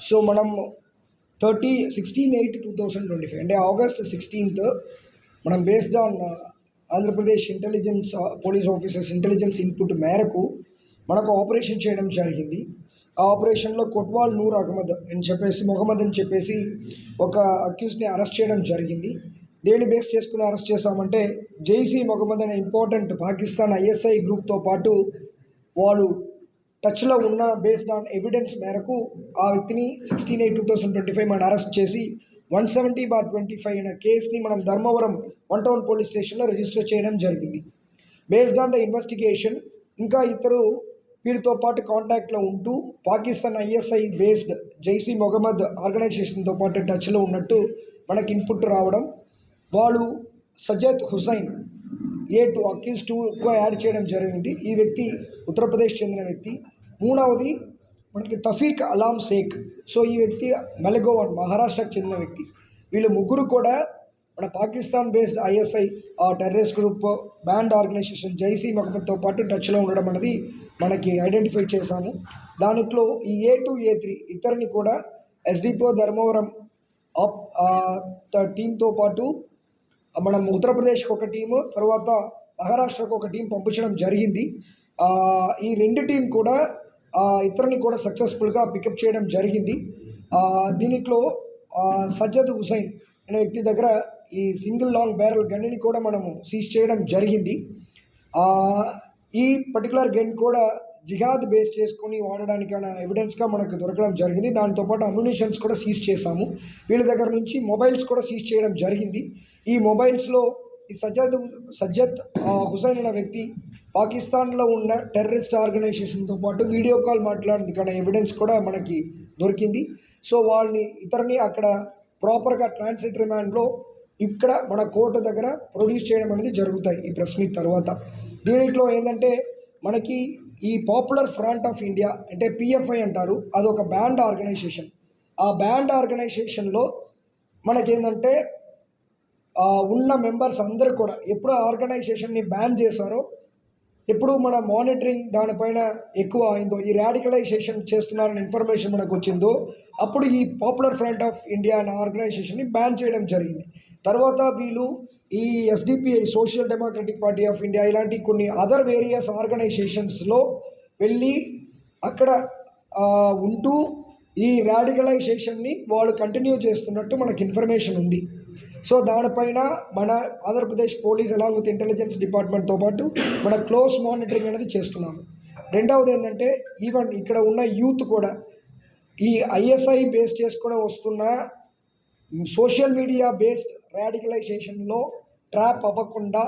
So మనం 16/8/2025 అంటే August 16th మనం based on Andhra Pradesh intelligence police officers intelligence input మేరకు మనకు ఆపరేషన్ చేయడం జరిగింది. ఆ ఆపరేషన్లో కొట్వాల్ నూర్ అహ్మద్ అని చెప్పేసి ఒక అక్యూజ్ని అరెస్ట్ చేయడం జరిగింది. దేన్ని బేస్ చేసుకుని అరెస్ట్ చేశామంటే జైసీ మొహమ్మద్ అనే ఇంపార్టెంట్ పాకిస్తాన్ ISI గ్రూప్తో పాటు వాళ్ళు టచ్లో ఉన్న బేస్డ్ ఆన్ ఎవిడెన్స్ మేరకు ఆ వ్యక్తిని 16/8/2025 మనం అరెస్ట్ చేసి 170/25 అనే కేసుని మనం ధర్మవరం 1 టౌన్ పోలీస్ స్టేషన్లో రిజిస్టర్ చేయడం జరిగింది. బేస్డ్ ఆన్ ద ఇన్వెస్టిగేషన్ ఇంకా ఇద్దరు వీరితో పాటు కాంటాక్ట్లో ఉంటూ పాకిస్తాన్ ISI బేస్డ్ జైసీ మొహమ్మద్ ఆర్గనైజేషన్తో పాటు టచ్లో ఉన్నట్టు మనకి ఇన్పుట్ రావడం, వాళ్ళు సజద్ హుసైన్ A2 అక్యూజ్ 2గా యాడ్ చేయడం జరిగింది. ఈ వ్యక్తి ఉత్తరప్రదేశ్ చెందిన వ్యక్తి. మూడవది మనకి తఫీక్ అలాం షేక్. సో ఈ వ్యక్తి మెలగోవన్ మహారాష్ట్రకు చెందిన వ్యక్తి. వీళ్ళు ముగ్గురు కూడా మన Pakistan based ISI terrorist group banned organisation Jaish మొహమ్మద్తో పాటు టచ్లో ఉండడం అనేది మనకి ఐడెంటిఫై చేశాము. దాంట్లో ఈ A2 A3 ఇద్దరిని కూడా SDPO ధర్మవరం టీంతో పాటు మనం ఉత్తరప్రదేశ్కి ఒక టీము, తర్వాత మహారాష్ట్రకు ఒక టీం పంపించడం జరిగింది. ఈ రెండు టీం కూడా ఇతరుని కూడా సక్సెస్ఫుల్గా పికప్ చేయడం జరిగింది. దీంట్లో సజ్జద్ హుసైన్ అనే వ్యక్తి దగ్గర ఈ సింగిల్ లాంగ్ బ్యారల్ గన్ని కూడా మనము సీజ్ చేయడం జరిగింది. ఈ పర్టికులర్ గన్ కూడా జిహాద్ బేస్ చేసుకొని వాడడానికైనా ఎవిడెన్స్గా మనకు దొరకడం జరిగింది. దాంతోపాటు అమ్యునిషన్స్ కూడా సీజ్ చేశాము. వీళ్ళ దగ్గర నుంచి మొబైల్స్ కూడా సీజ్ చేయడం జరిగింది. ఈ మొబైల్స్లో ఈ సజ్జద్ హుసైన్ అనే వ్యక్తి పాకిస్తాన్లో ఉన్న టెర్రరిస్ట్ ఆర్గనైజేషన్తో పాటు వీడియో కాల్ మాట్లాడేందుకైనా ఎవిడెన్స్ కూడా మనకి దొరికింది. సో వాళ్ళని ఇతరుని అక్కడ ప్రాపర్గా ట్రాన్సిట్ రిమాండ్లో ఇక్కడ మన కోర్టు దగ్గర ప్రొడ్యూస్ చేయడం అనేది జరుగుతాయి ఈ ప్రెస్ మీట్ తర్వాత. దీంట్లో ఏంటంటే మనకి ఈ పాపులర్ ఫ్రంట్ ఆఫ్ ఇండియా అంటే PFI అంటారు, అదొక బ్యాండ్ ఆర్గనైజేషన్. ఆ బ్యాండ్ ఆర్గనైజేషన్లో మనకేంటంటే ఉన్న మెంబర్స్ అందరూ కూడా ఎప్పుడు ఆర్గనైజేషన్ని బ్యాన్ చేశారో, ఎప్పుడు మన మానిటరింగ్ దానిపైన ఎక్కువ అయిందో, ఈ రాడికలైజేషన్ చేస్తున్నారని ఇన్ఫర్మేషన్ మనకు వచ్చిందో, అప్పుడు ఈ పాపులర్ ఫ్రంట్ ఆఫ్ ఇండియా అనే ఆర్గనైజేషన్ని బ్యాన్ చేయడం జరిగింది. తర్వాత వీళ్ళు ఈ SDPI social democratic party of India ఇలాంటి కొన్ని అదర్ వేరియస్ ఆర్గనైజేషన్స్లో వెళ్ళి అక్కడ ఉంటూ ఈ రాడికలైజేషన్ని వాళ్ళు కంటిన్యూ చేస్తున్నట్టు మనకు ఇన్ఫర్మేషన్ ఉంది. సో దానిపైన మన Andhra Pradesh police along with intelligence డిపార్ట్మెంట్తో పాటు మన క్లోజ్ మానిటరింగ్ అనేది చేస్తున్నాము. రెండవది ఏంటంటే ఈవెన్ ఇక్కడ ఉన్న యూత్ కూడా ఈ ISI బేస్ చేసుకుని వస్తున్న సోషల్ మీడియా బేస్డ్ రాడికలైజేషన్లో ట్రాప్ అవ్వకుండా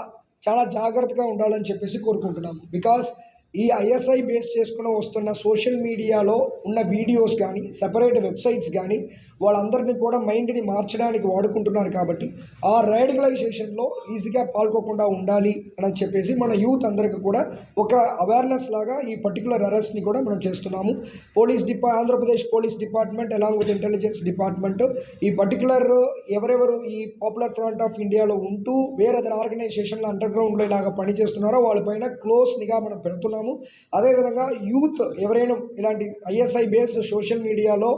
చాలా జాగ్రత్తగా ఉండాలని చెప్పేసి కోరుకుంటున్నాము. బికాస్ ఈ ISI బేస్ చేసుకుని వస్తున్న సోషల్ మీడియాలో ఉన్న వీడియోస్ కానీ సెపరేట్ వెబ్సైట్స్ కానీ వాళ్ళందరినీ కూడా మైండ్ని మార్చడానికి వాడుకుంటున్నారు. కాబట్టి ఆ రాడికలైజేషన్లో ఈజీగా పాల్గొకుండా ఉండాలి అని చెప్పేసి మన యూత్ అందరికీ కూడా ఒక అవేర్నెస్ లాగా ఈ పర్టికులర్ అరెస్ట్ని కూడా మనం చేస్తున్నాము. Andhra Pradesh police department along with intelligence department ఈ పర్టికులర్ ఎవరెవరు ఈ పాపులర్ ఫ్రంట్ ఆఫ్ ఇండియాలో ఉంటూ వేరే ఆర్గనైజేషన్లో అండర్గ్రౌండ్లో ఇలాగా పనిచేస్తున్నారో వాళ్ళపైన క్లోజ్ నిఘా మనం పెడుతున్నాము. అదేవిధంగా యూత్ ఎవరైనా ఇలాంటి ISI బేస్డ్ సోషల్ మీడియాలో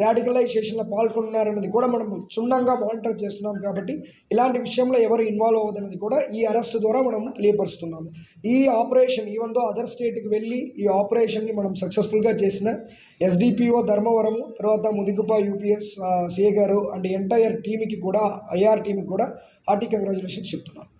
రాడికలైజేషన్లో పాల్గొన్నారనేది కూడా మనం క్షుణ్ణంగా మానిటర్ చేస్తున్నాం. కాబట్టి ఇలాంటి విషయంలో ఎవరు ఇన్వాల్వ్ అవ్వదనేది కూడా ఈ అరెస్ట్ ద్వారా మనం తెలియపరుస్తున్నాము. ఈ ఆపరేషన్ ఈవెన్ దో అదర్ స్టేట్కి వెళ్ళి ఈ ఆపరేషన్ని మనం సక్సెస్ఫుల్గా చేసిన SDPO ధర్మవరము, తర్వాత ముదిగుప UPS CA గారు అండ్ ఎంటైర్ టీమ్కి కూడా IR టీమ్కి కూడా హార్టీ కంగ్రాచులేషన్స్ చెప్తున్నాను.